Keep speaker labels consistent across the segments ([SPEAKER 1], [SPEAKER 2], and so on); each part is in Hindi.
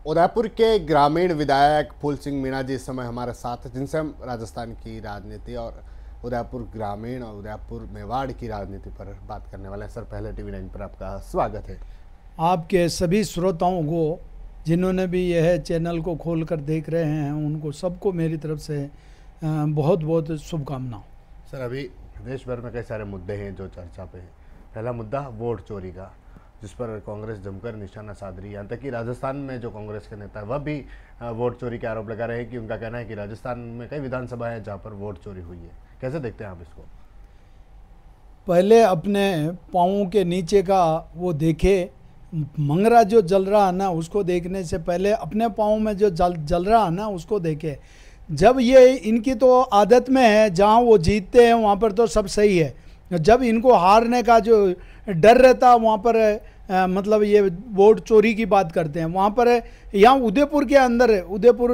[SPEAKER 1] उदयपुर के ग्रामीण विधायक फूल सिंह मीणा जी इस समय हमारे साथ हैं, जिनसे हम राजस्थान की राजनीति और उदयपुर ग्रामीण और उदयपुर मेवाड़ की राजनीति पर बात करने वाले हैं। सर, पहले TV9 पर आपका स्वागत है।
[SPEAKER 2] आपके सभी श्रोताओं को, जिन्होंने भी यह चैनल को खोलकर देख रहे हैं, उनको सबको मेरी तरफ से बहुत बहुत शुभकामनाएं।
[SPEAKER 1] सर, अभी देश भर में कई सारे मुद्दे हैं जो चर्चा पे हैं। पहला मुद्दा वोट चोरी का, जिस पर कांग्रेस जमकर निशाना साध रही है। यहाँ तक कि राजस्थान में जो कांग्रेस के नेता है वह भी वोट चोरी के आरोप लगा रहे हैं कि उनका कहना है कि राजस्थान में कई विधानसभा है जहाँ पर वोट चोरी हुई है। कैसे देखते हैं आप इसको?
[SPEAKER 2] पहले अपने पाँवों के नीचे का वो देखे, मंगरा जो जल रहा है ना, उसको देखने से पहले अपने पाँव में जो जल रहा है ना, उसको देखे। जब ये इनकी तो आदत में है, जहाँ वो जीतते हैं वहाँ पर तो सब सही है। जब इनको हारने का जो डर रहता, वहाँ पर मतलब ये वोट चोरी की बात करते हैं। वहाँ पर यहाँ उदयपुर के अंदर, उदयपुर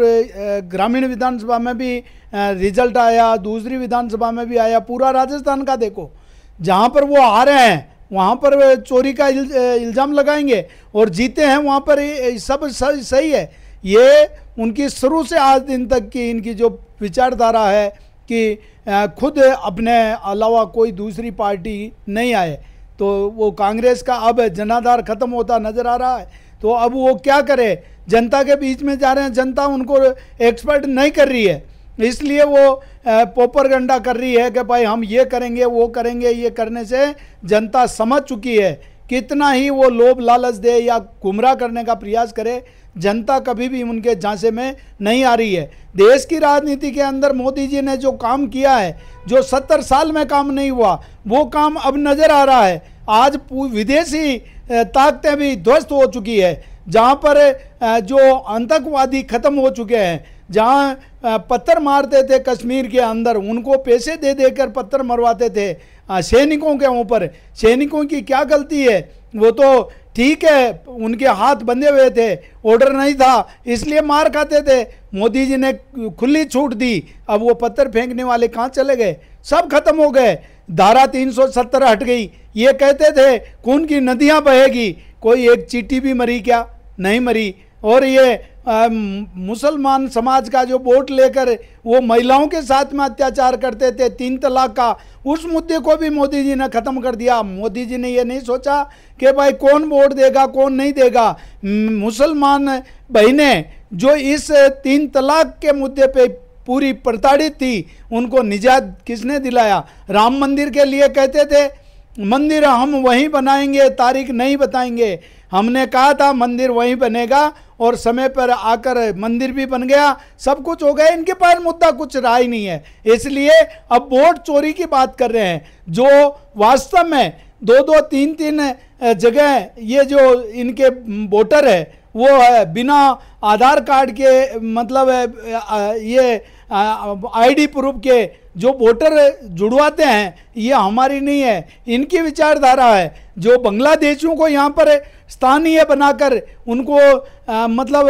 [SPEAKER 2] ग्रामीण विधानसभा में भी रिजल्ट आया, दूसरी विधानसभा में भी आया। पूरा राजस्थान का देखो, जहाँ पर वो हारे हैं वहाँ पर चोरी का इल्ज़ाम लगाएंगे, और जीते हैं वहाँ पर सब सही है। ये उनकी शुरू से आज दिन तक की इनकी जो विचारधारा है कि खुद अपने अलावा कोई दूसरी पार्टी नहीं आए, तो वो कांग्रेस का अब जनाधार खत्म होता नज़र आ रहा है। तो अब वो क्या करे, जनता के बीच में जा रहे हैं, जनता उनको एक्सपर्ट नहीं कर रही है, इसलिए वो पोपरगंडा कर रही है कि भाई हम ये करेंगे वो करेंगे। ये करने से जनता समझ चुकी है, कितना ही वो लोभ लालच दे या गुमराह करने का प्रयास करे, जनता कभी भी उनके झांसे में नहीं आ रही है। देश की राजनीति के अंदर मोदी जी ने जो काम किया है, जो 70 साल में काम नहीं हुआ, वो काम अब नज़र आ रहा है। आज विदेशी ताकतें भी ध्वस्त हो चुकी है, जहाँ पर जो आतंकवादी खत्म हो चुके हैं, जहाँ पत्थर मारते थे कश्मीर के अंदर, उनको पैसे दे देकर पत्थर मरवाते थे सैनिकों के ऊपर। सैनिकों की क्या गलती है? वो तो ठीक है, उनके हाथ बंधे हुए थे, ऑर्डर नहीं था, इसलिए मार खाते थे। मोदी जी ने खुली छूट दी, अब वो पत्थर फेंकने वाले कहाँ चले गए? सब खत्म हो गए। धारा 370 हट गई। ये कहते थे खून की नदियाँ बहेगी, कोई एक चींटी भी मरी क्या? नहीं मरी। और ये मुसलमान समाज का जो वोट लेकर वो महिलाओं के साथ में अत्याचार करते थे, 3 तलाक का, उस मुद्दे को भी मोदी जी ने ख़त्म कर दिया। मोदी जी ने ये नहीं सोचा कि भाई कौन वोट देगा कौन नहीं देगा। मुसलमान बहनें जो इस 3 तलाक के मुद्दे पे पूरी प्रताड़ित थी, उनको निजात किसने दिलाया? राम मंदिर के लिए कहते थे मंदिर हम वहीं बनाएंगे, तारीख नहीं बताएंगे। हमने कहा था मंदिर वहीं बनेगा, और समय पर आकर मंदिर भी बन गया, सब कुछ हो गया। इनके पास मुद्दा कुछ रहा ही नहीं है, इसलिए अब वोट चोरी की बात कर रहे हैं। जो वास्तव में 2-2, 3-3 जगह ये जो इनके वोटर है वो है बिना आधार कार्ड के, मतलब ये आईडी प्रूफ के जो वोटर जुड़वाते हैं, ये हमारी नहीं है, इनकी विचारधारा है। जो बांग्लादेशियों को यहाँ पर स्थानीय बनाकर उनको मतलब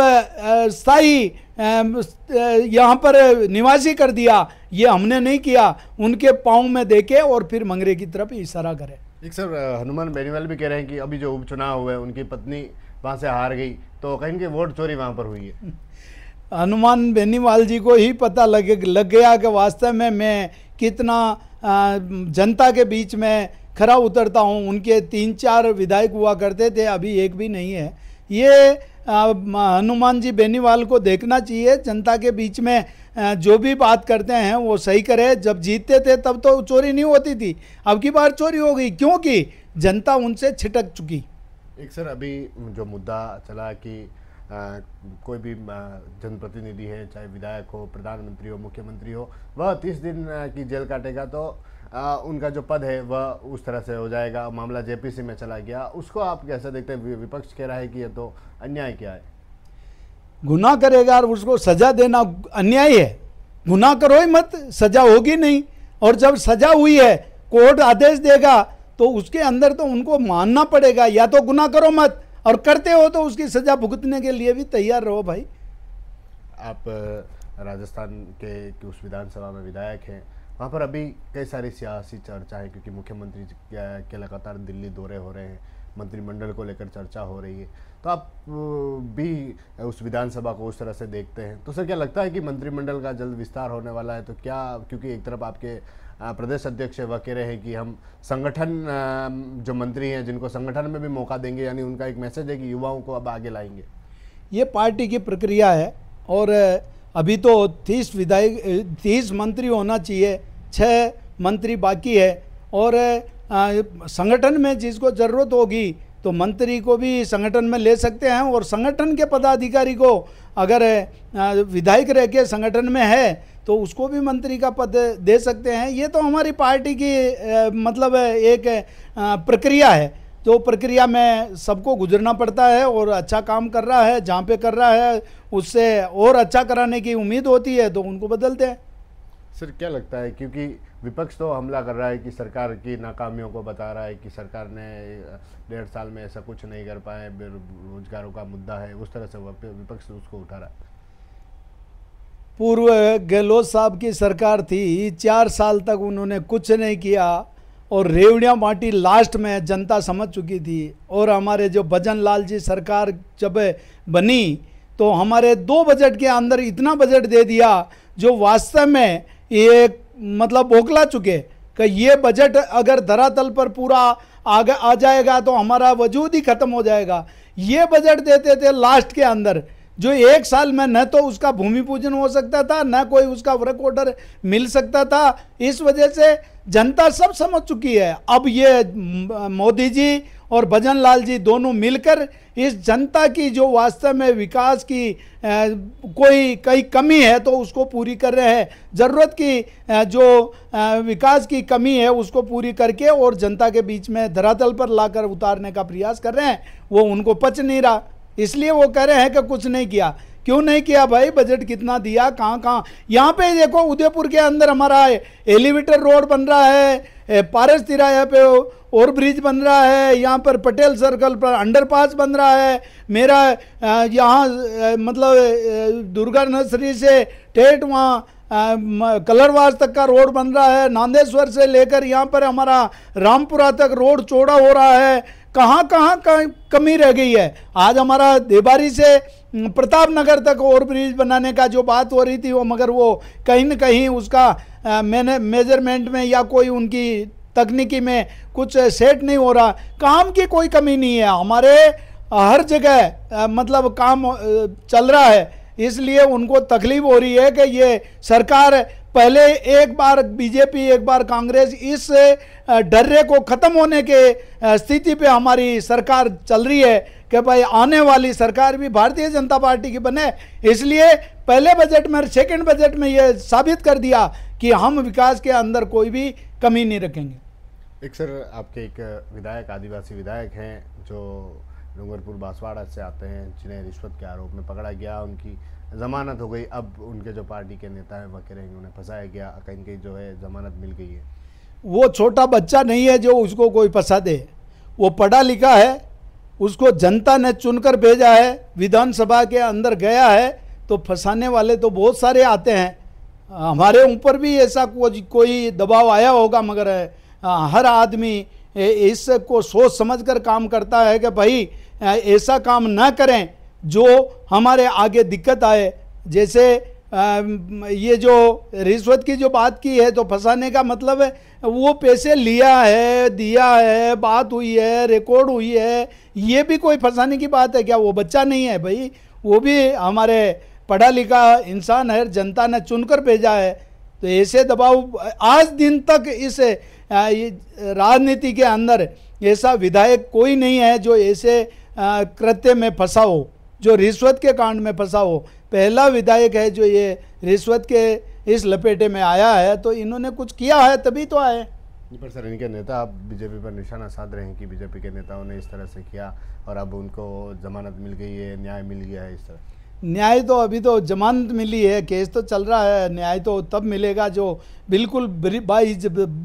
[SPEAKER 2] स्थायी यहाँ पर निवासी कर दिया, ये हमने नहीं किया। उनके पाँव में देखे और फिर मंगरे की तरफ इशारा करें।
[SPEAKER 1] एक सर, हनुमान बेनीवाल भी कह रहे हैं कि अभी जो उपचुनाव हुए उनकी पत्नी वहाँ से हार गई, तो कहीं की वोट चोरी वहाँ पर हुई है।
[SPEAKER 2] हनुमान बेनीवाल जी को ही पता लग गया कि वास्तव में मैं कितना जनता के बीच में खरा उतरता हूँ। उनके 3-4 विधायक हुआ करते थे, अभी एक भी नहीं है। ये हनुमान जी बेनीवाल को देखना चाहिए, जनता के बीच में जो भी बात करते हैं वो सही करे। जब जीतते थे तब तो चोरी नहीं होती थी, अब की बार चोरी हो गई, क्योंकि जनता उनसे छिटक चुकी।
[SPEAKER 1] एक सर, अभी जो मुद्दा चला कि कोई भी जनप्रतिनिधि है, चाहे विधायक हो, प्रधानमंत्री हो, मुख्यमंत्री हो, वह 30 दिन की जेल काटेगा तो उनका जो पद है वह उस तरह से हो जाएगा। मामला जेपीसी में चला गया, उसको आप कैसे देखते हैं? विपक्ष कह रहा है कि यह तो अन्याय क्या है।
[SPEAKER 2] गुनाह करेगा और उसको सजा देना अन्याय है? गुनाह करो ही मत, सजा होगी नहीं। और जब सजा हुई है, कोर्ट आदेश देगा, तो उसके अंदर तो उनको मानना पड़ेगा। या तो गुनाह करो मत, और करते हो तो उसकी सजा भुगतने के लिए भी तैयार रहो भाई।
[SPEAKER 1] आप राजस्थान के उस विधानसभा में विधायक हैं, वहाँ पर अभी कई सारी सियासी चर्चा है, क्योंकि मुख्यमंत्री के लगातार दिल्ली दौरे हो रहे हैं। मंत्रिमंडल को लेकर चर्चा हो रही है, तो आप भी उस विधानसभा को उस तरह से देखते हैं, तो सर क्या लगता है कि मंत्रिमंडल का जल्द विस्तार होने वाला है? तो क्या, क्योंकि एक तरफ आपके प्रदेश अध्यक्ष वह कह रहे हैं कि हम संगठन जो मंत्री हैं जिनको संगठन में भी मौका देंगे, यानी उनका एक मैसेज है कि युवाओं को अब आगे लाएंगे।
[SPEAKER 2] ये पार्टी की प्रक्रिया है और अभी तो 30 मंत्री होना चाहिए, 6 मंत्री बाकी है और संगठन में जिसको ज़रूरत होगी तो मंत्री को भी संगठन में ले सकते हैं और संगठन के पदाधिकारी को अगर विधायक रह के संगठन में है तो उसको भी मंत्री का पद दे सकते हैं। ये तो हमारी पार्टी की मतलब एक प्रक्रिया है, तो प्रक्रिया में सबको गुजरना पड़ता है और अच्छा काम कर रहा है, जहाँ पे कर रहा है उससे और अच्छा कराने की उम्मीद होती है तो उनको बदलते हैं।
[SPEAKER 1] सर क्या लगता है, क्योंकि विपक्ष तो हमला कर रहा है कि सरकार की नाकामियों को बता रहा है कि सरकार ने 1.5 साल में ऐसा कुछ नहीं कर पाए, बेरोजगारों का मुद्दा है, उस तरह से विपक्ष उसको उठा रहा है।
[SPEAKER 2] पूर्व गहलोत साहब की सरकार थी, 4 साल तक उन्होंने कुछ नहीं किया और रेवड़ियाँ बांटी, लास्ट में जनता समझ चुकी थी। और हमारे जो भजन लाल जी सरकार जब बनी तो हमारे 2 बजट के अंदर इतना बजट दे दिया जो वास्तव में ये मतलब बौखला चुके कि ये बजट अगर धरातल पर पूरा आगे आ जाएगा तो हमारा वजूद ही खत्म हो जाएगा। ये बजट देते थे लास्ट के अंदर जो 1 साल में न तो उसका भूमि पूजन हो सकता था, न कोई उसका वर्क ऑर्डर मिल सकता था। इस वजह से जनता सब समझ चुकी है। अब ये मोदी जी और भजन लाल जी दोनों मिलकर इस जनता की जो वास्तव में विकास की कई कमी है तो उसको पूरी कर रहे हैं। ज़रूरत की जो विकास की कमी है उसको पूरी करके और जनता के बीच में धरातल पर लाकर उतारने का प्रयास कर रहे हैं। वो उनको पच नहीं रहा, इसलिए वो कह रहे हैं कि कुछ नहीं किया। क्यों नहीं किया भाई? बजट कितना दिया, कहाँ कहाँ। यहाँ पे देखो उदयपुर के अंदर हमारा एलिवेटर रोड बन रहा है, पारस तिराया पे और ब्रिज बन रहा है, यहाँ पर पटेल सर्कल पर अंडरपास बन रहा है, मेरा यहाँ मतलब दुर्गा नर्सरी से ठेठ वहाँ कलरवास तक का रोड बन रहा है, नांदेश्वर से लेकर यहाँ पर हमारा रामपुरा तक रोड चौड़ा हो रहा है। कहाँ कहाँ कमी रह गई है? आज हमारा देबारी से प्रताप नगर तक और ब्रिज बनाने का जो बात हो रही थी वो, मगर वो कहीं न कहीं उसका मेजरमेंट में या कोई उनकी तकनीकी में कुछ सेट नहीं हो रहा। काम की कोई कमी नहीं है, हमारे हर जगह मतलब काम चल रहा है। इसलिए उनको तकलीफ हो रही है कि ये सरकार पहले एक बार बीजेपी एक बार कांग्रेस, इस डर्रे को ख़त्म होने के स्थिति पे हमारी सरकार चल रही है कि भाई आने वाली सरकार भी भारतीय जनता पार्टी की बने। इसलिए पहले बजट में, सेकंड बजट में ये साबित कर दिया कि हम विकास के अंदर कोई भी कमी नहीं रखेंगे।
[SPEAKER 1] एक सर आपके एक विधायक, आदिवासी विधायक हैं जो डूंगरपुर बांसवाड़ा से आते हैं, जिन्हें रिश्वत के आरोप में पकड़ा गया, उनकी जमानत हो गई। अब उनके जो पार्टी के नेता हैं वह कह रहे हैं उन्हें फंसाया गया, कहीं कहीं जो है जमानत मिल गई है।
[SPEAKER 2] वो छोटा बच्चा नहीं है जो उसको कोई फंसा दे, वो पढ़ा लिखा है, उसको जनता ने चुनकर भेजा है, विधानसभा के अंदर गया है, तो फंसाने वाले तो बहुत सारे आते हैं। हमारे ऊपर भी ऐसा कोई दबाव आया होगा, मगर हर आदमी इसको सोच समझकर काम करता है कि भाई ऐसा काम ना करें जो हमारे आगे दिक्कत आए। जैसे ये जो रिश्वत की जो बात की है तो फंसाने का मतलब है वो पैसे लिया है, दिया है, बात हुई है, रिकॉर्ड हुई है, ये भी कोई फंसाने की बात है क्या? वो बच्चा नहीं है भाई, वो भी हमारे पढ़ा लिखा इंसान है, जनता ने चुनकर भेजा है। तो ऐसे दबाव आज दिन तक इस राजनीति के अंदर ऐसा विधायक कोई नहीं है जो ऐसे कृत्य में फंसा हो, जो रिश्वत के कांड में फंसा हो। पहला विधायक है जो ये रिश्वत के इस लपेटे में आया है, तो इन्होंने कुछ किया है तभी तो आए।
[SPEAKER 1] पर सर इनके नेता अब बीजेपी पर निशाना साध रहे हैं कि बीजेपी के नेताओं ने इस तरह से किया और अब उनको जमानत मिल गई है, न्याय मिल गया है। इस तरह
[SPEAKER 2] न्याय तो अभी तो जमानत मिली है, केस तो चल रहा है, न्याय तो तब मिलेगा जो बिल्कुल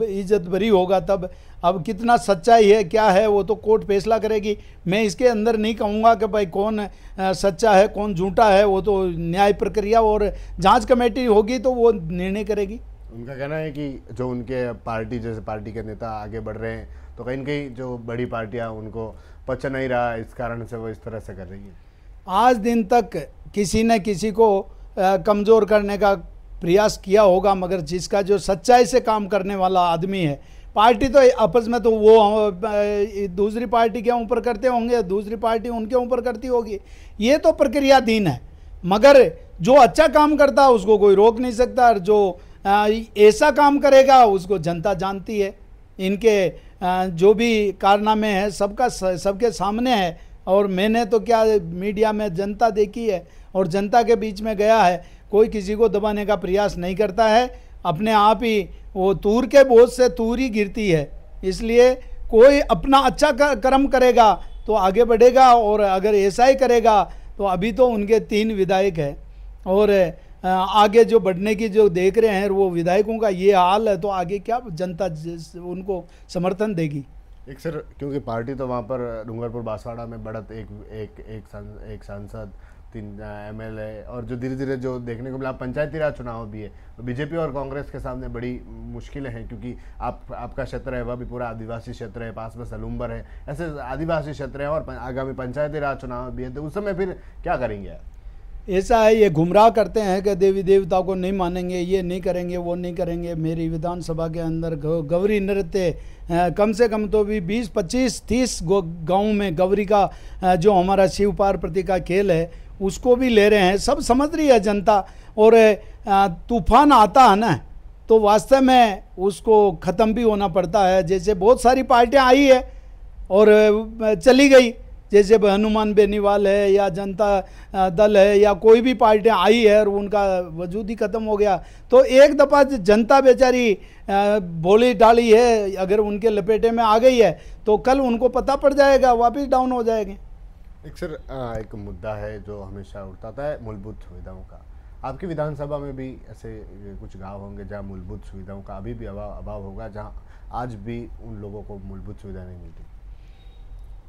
[SPEAKER 2] इज्जत बरी होगा तब। अब कितना सच्चाई है क्या है वो तो कोर्ट फैसला करेगी। मैं इसके अंदर नहीं कहूँगा कि भाई कौन सच्चा है कौन झूठा है, वो तो न्याय प्रक्रिया और जांच कमेटी होगी तो वो निर्णय करेगी।
[SPEAKER 1] उनका कहना है कि जो उनके पार्टी जैसे पार्टी के नेता आगे बढ़ रहे हैं तो कहीं न कहीं जो बड़ी पार्टियां उनको पच नहीं रहा, इस कारण से वो इस तरह से कर रही है।
[SPEAKER 2] आज दिन तक किसी न किसी को कमज़ोर करने का प्रयास किया होगा, मगर जिसका जो सच्चाई से काम करने वाला आदमी है, पार्टी तो आपस में तो वो दूसरी पार्टी के ऊपर करते होंगे, दूसरी पार्टी उनके ऊपर करती होगी, ये तो प्रक्रियाधीन है। मगर जो अच्छा काम करता है उसको कोई रोक नहीं सकता, और जो ऐसा काम करेगा उसको जनता जानती है। इनके जो भी कारनामे हैं सबके सामने है, और मैंने तो क्या मीडिया में जनता देखी है और जनता के बीच में गया है। कोई किसी को दबाने का प्रयास नहीं करता है, अपने आप ही वो तूर के बोझ से तूर ही गिरती है। इसलिए कोई अपना अच्छा कर्म करेगा तो आगे बढ़ेगा, और अगर ऐसा ही करेगा तो अभी तो उनके 3 विधायक हैं, और आगे जो बढ़ने की जो देख रहे हैं वो विधायकों का ये हाल है, तो आगे क्या जनता उनको समर्थन देगी।
[SPEAKER 1] एक सर, क्योंकि पार्टी तो वहाँ पर डूंगरपुर बांसवाड़ा में बढ़त एक सांसद, 3 MLA, और जो धीरे धीरे जो देखने को मिला पंचायती राज चुनाव भी है, बीजेपी और कांग्रेस के सामने बड़ी मुश्किलें हैं, क्योंकि आपका क्षेत्र है वह भी पूरा आदिवासी क्षेत्र है, पास में सलूम्बर है, ऐसे आदिवासी क्षेत्र है, और आगामी पंचायती राज चुनाव भी है, तो उस समय फिर क्या करेंगे आप?
[SPEAKER 2] ऐसा है, ये गुमराह करते हैं कि देवी देवता को नहीं मानेंगे, ये नहीं करेंगे, वो नहीं करेंगे। मेरी विधानसभा के अंदर गौरी नृत्य कम से कम तो भी 20, 25, 30 गाँव में गौरी का जो हमारा शिव पार्वती का खेल है उसको भी ले रहे हैं। सब समझ रही है जनता, और तूफान आता है ना तो वास्तव में उसको ख़त्म भी होना पड़ता है। जैसे बहुत सारी पार्टियां आई है और चली गई, जैसे हनुमान बेनीवाल है या जनता दल है या कोई भी पार्टियां आई है और उनका वजूद ही ख़त्म हो गया। तो एक दफ़ा जनता बेचारी भोली डाली है, अगर उनके लपेटे में आ गई है तो कल उनको पता पड़ जाएगा, वापस डाउन हो जाएंगे।
[SPEAKER 1] एक सर, एक मुद्दा है जो हमेशा उठता है मूलभूत सुविधाओं का। आपकी विधानसभा में भी ऐसे कुछ गांव होंगे जहां मूलभूत सुविधाओं का अभी भी अभाव होगा, जहां आज भी उन लोगों को मूलभूत सुविधा नहीं मिलती।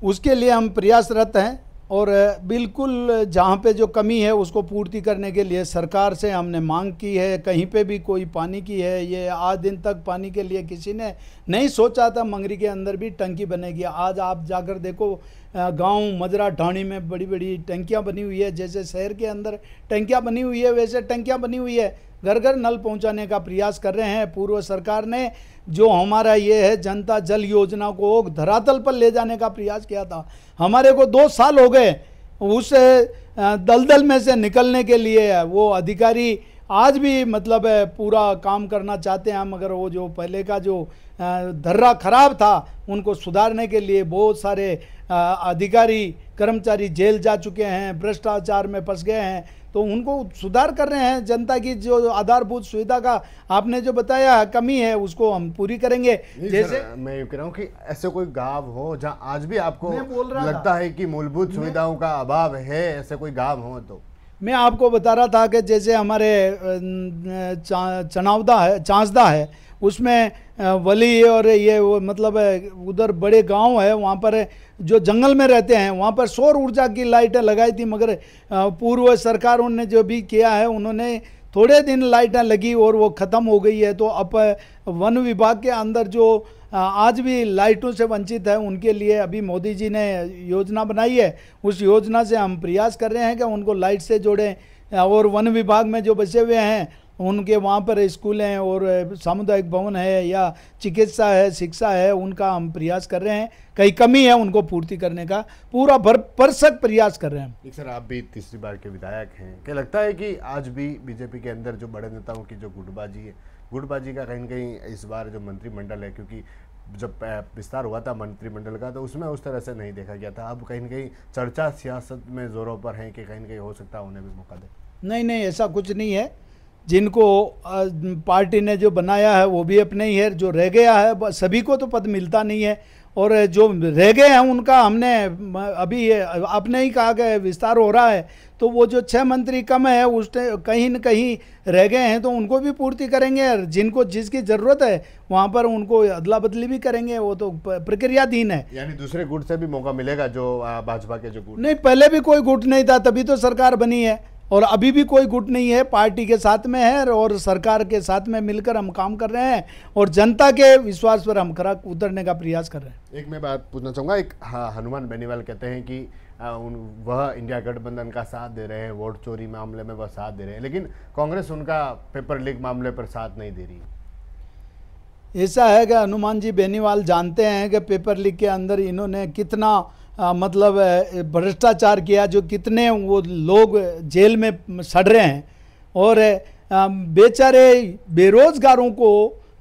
[SPEAKER 2] उसके लिए हम प्रयासरत हैं, और बिल्कुल जहाँ पे जो कमी है उसको पूर्ति करने के लिए सरकार से हमने मांग की है। कहीं पे भी कोई पानी की है, ये आज दिन तक पानी के लिए किसी ने नहीं सोचा था। मंगरी के अंदर भी टंकी बनेगी, आज आप जाकर देखो गांव मजरा ढाणी में बड़ी बड़ी टंकियां बनी हुई है। जैसे शहर के अंदर टंकियां बनी हुई है वैसे टंकियां बनी हुई है, घर घर नल पहुंचाने का प्रयास कर रहे हैं। पूर्व सरकार ने जो हमारा ये है जनता जल योजना को धरातल पर ले जाने का प्रयास किया था, हमारे को 2 साल हो गए उस दलदल में से निकलने के लिए। वो अधिकारी आज भी मतलब पूरा काम करना चाहते हैं, मगर वो जो पहले का जो धर्रा खराब था उनको सुधारने के लिए बहुत सारे अधिकारी कर्मचारी जेल जा चुके हैं, भ्रष्टाचार में फंस गए हैं, तो उनको सुधार कर रहे हैं। जनता की जो आधारभूत सुविधा का आपने जो बताया कमी है उसको हम पूरी करेंगे। जैसे
[SPEAKER 1] मैं ये कह रहा हूँ कि ऐसे कोई गांव हो जहां आज भी आपको लगता है कि मूलभूत सुविधाओं का अभाव है, ऐसे कोई गांव हो तो?
[SPEAKER 2] मैं आपको बता रहा था कि जैसे हमारे चांसदा है उसमें वली और ये मतलब उधर बड़े गांव है, वहाँ पर जो जंगल में रहते हैं वहाँ पर सौर ऊर्जा की लाइटें लगाई थी, मगर पूर्व सरकारों ने जो भी किया है उन्होंने थोड़े दिन लाइटें लगी और वो ख़त्म हो गई है। तो अब वन विभाग के अंदर जो आज भी लाइटों से वंचित है उनके लिए अभी मोदी जी ने योजना बनाई है, उस योजना से हम प्रयास कर रहे हैं कि उनको लाइट से जोड़ें। और वन विभाग में जो बचे हुए हैं उनके वहाँ पर स्कूल हैं और सामुदायिक भवन है या चिकित्सा है, शिक्षा है, उनका हम प्रयास कर रहे हैं। कहीं कमी है उनको पूर्ति करने का पूरा भरसक प्रयास कर रहे हैं।
[SPEAKER 1] सर, आप भी तीसरी बार के विधायक हैं, क्या लगता है कि आज भी बीजेपी के अंदर जो बड़े नेताओं की जो गुटबाजी है, गुटबाजी का कहीं न कहीं इस बार जो मंत्रिमंडल है, क्योंकि जब विस्तार हुआ था मंत्रिमंडल का तो उसमें उस तरह से नहीं देखा गया था, अब कहीं न कहीं चर्चा सियासत में जोरों पर है कि कहीं न कहीं हो सकता है उन्हें भी मौका दे?
[SPEAKER 2] नहीं, ऐसा कुछ नहीं है। जिनको पार्टी ने जो बनाया है वो भी अपने ही है, जो रह गया है सभी को तो पद मिलता नहीं है, और जो रह गए हैं उनका हमने अभी आपने ही कहा कि विस्तार हो रहा है, तो वो जो 6 मंत्री कम है उस कहीं न कहीं रह गए हैं तो उनको भी पूर्ति करेंगे, और जिनको जिसकी ज़रूरत है वहाँ पर उनको अदला बदली भी करेंगे, वो तो प्रक्रियाधीन है।
[SPEAKER 1] यानी दूसरे गुट से भी मौका मिलेगा जो भाजपा के जो गुट?
[SPEAKER 2] नहीं, पहले भी कोई गुट नहीं था, तभी तो सरकार बनी है, और अभी भी कोई गुट नहीं है, पार्टी के साथ में है और सरकार के साथ में मिलकर हम काम कर रहे हैं और जनता के विश्वास पर हम खरा उतरने का प्रयास कर रहे हैं।
[SPEAKER 1] एक मैं बात पूछना चाहूँगा, एक हनुमान बेनीवाल कहते हैं कि वह इंडिया गठबंधन का साथ दे रहे हैं, वोट चोरी मामले में वह साथ दे रहे हैं, लेकिन कांग्रेस उनका पेपर लीक मामले पर साथ नहीं दे रही।
[SPEAKER 2] ऐसा है कि हनुमान जी बेनीवाल जानते हैं कि पेपर लीक के अंदर इन्होंने कितना मतलब भ्रष्टाचार किया, जो कितने वो लोग जेल में सड़ रहे हैं और बेचारे बेरोजगारों को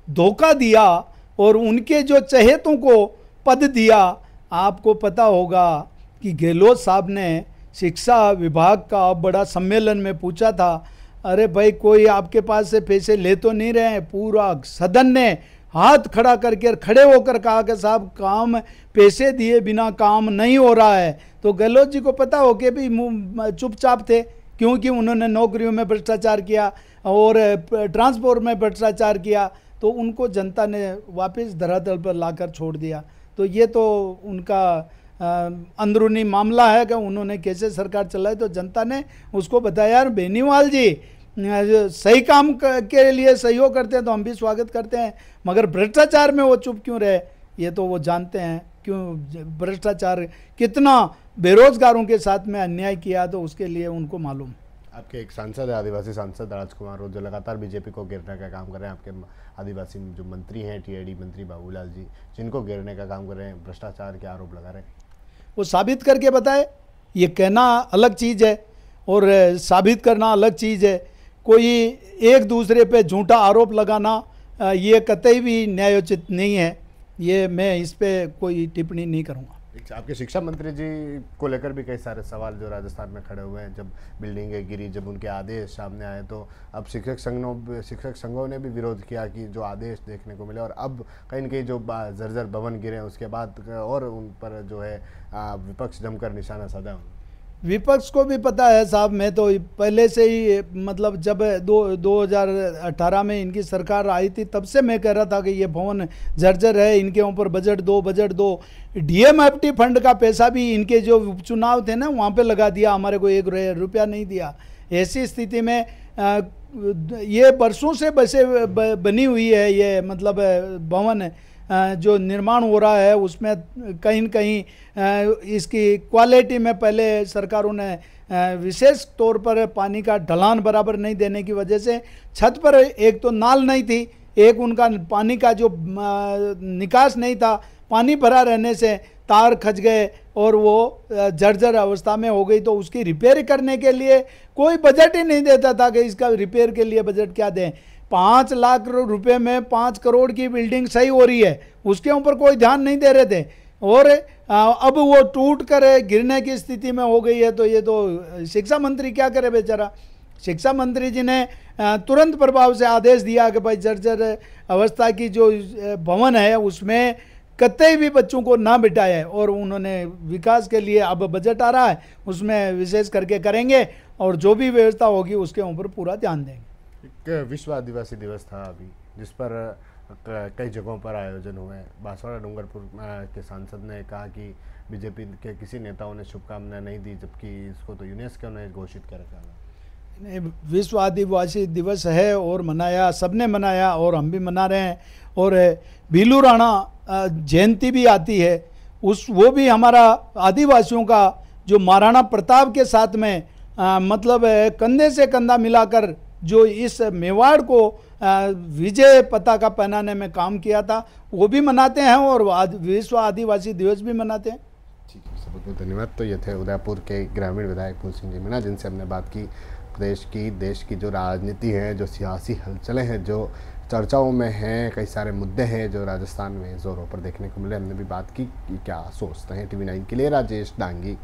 [SPEAKER 2] धोखा दिया और उनके जो चहेतों को पद दिया। आपको पता होगा कि गहलोत साहब ने शिक्षा विभाग का बड़ा सम्मेलन में पूछा था, अरे भाई कोई आपके पास से पैसे ले तो नहीं रहे हैं? पूरा सदन ने हाथ खड़ा करके खड़े होकर कहा कि साहब काम पैसे दिए बिना काम नहीं हो रहा है। तो गहलोत जी को पता हो के भी चुपचाप थे, क्योंकि उन्होंने नौकरियों में भ्रष्टाचार किया और ट्रांसपोर्ट में भ्रष्टाचार किया, तो उनको जनता ने वापस धरातल पर लाकर छोड़ दिया। तो ये तो उनका अंदरूनी मामला है कि उन्होंने कैसे सरकार चलाई, तो जनता ने उसको बताया। यार बेनीवाल जी सही काम के लिए सहयोग करते हैं तो हम भी स्वागत करते हैं, मगर भ्रष्टाचार में वो चुप क्यों रहे, ये तो वो जानते हैं क्यों भ्रष्टाचार कितना बेरोजगारों के साथ में अन्याय किया, तो उसके लिए उनको मालूम।
[SPEAKER 1] आपके एक सांसद है, आदिवासी सांसद राजकुमार वो जो लगातार बीजेपी को घेरने का काम कर रहे हैं, आपके आदिवासी जो मंत्री हैं टीआईडी मंत्री बाबूलाल जी, जिनको घेरने का काम कर रहे हैं, भ्रष्टाचार के आरोप लगा रहे हैं,
[SPEAKER 2] वो साबित करके बताए। ये कहना अलग चीज़ है और साबित करना अलग चीज़ है। कोई एक दूसरे पे झूठा आरोप लगाना ये कतई भी न्यायोचित नहीं है। ये मैं इस पे कोई टिप्पणी नहीं करूँगा।
[SPEAKER 1] आपके शिक्षा मंत्री जी को लेकर भी कई सारे सवाल जो राजस्थान में खड़े हुए हैं, जब बिल्डिंगें गिरी, जब उनके आदेश सामने आए, तो अब शिक्षक संघों ने भी विरोध किया कि जो आदेश देखने को मिले, और अब कहीं न कहीं जो जर्जर भवन गिरे उसके बाद और उन पर जो है विपक्ष जमकर निशाना साधा।
[SPEAKER 2] विपक्ष को भी पता है साहब, मैं तो पहले से ही मतलब जब 2018 में इनकी सरकार आई थी तब से मैं कह रहा था कि ये भवन जर्जर है, इनके ऊपर बजट दो। डीएमएफटी फंड का पैसा भी इनके जो उपचुनाव थे ना वहाँ पे लगा दिया, हमारे को 1 रुपया नहीं दिया। ऐसी स्थिति में ये बरसों से बनी हुई है ये मतलब भवन जो निर्माण हो रहा है, उसमें कहीं न कहीं इसकी क्वालिटी में पहले सरकारों ने विशेष तौर पर पानी का ढलान बराबर नहीं देने की वजह से छत पर एक तो नाल नहीं थी, एक उनका पानी का जो निकास नहीं था, पानी भरा रहने से तार खच गए और वो जर्जर अवस्था में हो गई। तो उसकी रिपेयर करने के लिए कोई बजट ही नहीं देता था कि इसका रिपेयर के लिए बजट क्या दें। 5 लाख रुपए में 5 करोड़ की बिल्डिंग सही हो रही है, उसके ऊपर कोई ध्यान नहीं दे रहे थे और अब वो टूट कर गिरने की स्थिति में हो गई है। तो ये तो शिक्षा मंत्री क्या करे बेचारा। शिक्षा मंत्री जी ने तुरंत प्रभाव से आदेश दिया कि भाई जर्जर अवस्था की जो भवन है उसमें कतई भी बच्चों को ना बिठाया है, और उन्होंने विकास के लिए अब बजट आ रहा है उसमें विशेष करके करेंगे और जो भी व्यवस्था होगी उसके ऊपर पूरा ध्यान देंगे।
[SPEAKER 1] एक विश्व आदिवासी दिवस था अभी, जिस पर कई जगहों पर आयोजन हुए। बांसवाड़ा डूंगरपुर के सांसद ने कहा कि बीजेपी के किसी नेताओं ने शुभकामनाएं नहीं दी, जबकि इसको तो यूनेस्को ने घोषित कर रखा।
[SPEAKER 2] विश्व आदिवासी दिवस है और मनाया, सबने मनाया और हम भी मना रहे हैं। और भीलू राणा जयंती भी आती है, वो भी हमारा आदिवासियों का जो महाराणा प्रताप के साथ में मतलब कंधे से कंधा मिलाकर जो इस मेवाड़ को विजय पताका पहनाने में काम किया था, वो भी मनाते हैं और विश्व आदिवासी दिवस भी मनाते हैं।
[SPEAKER 1] ठीक है, बहुत बहुत धन्यवाद। तो ये थे उदयपुर के ग्रामीण विधायक फूल सिंह जी मीणा, जिनसे हमने बात की प्रदेश की, देश की जो राजनीति है, जो सियासी हलचलें हैं, जो चर्चाओं में हैं, कई सारे मुद्दे हैं जो राजस्थान में जोरों पर देखने को मिले। हमने भी बात की कि क्या सोचते हैं। TV9 के लिए राजेश डांगी।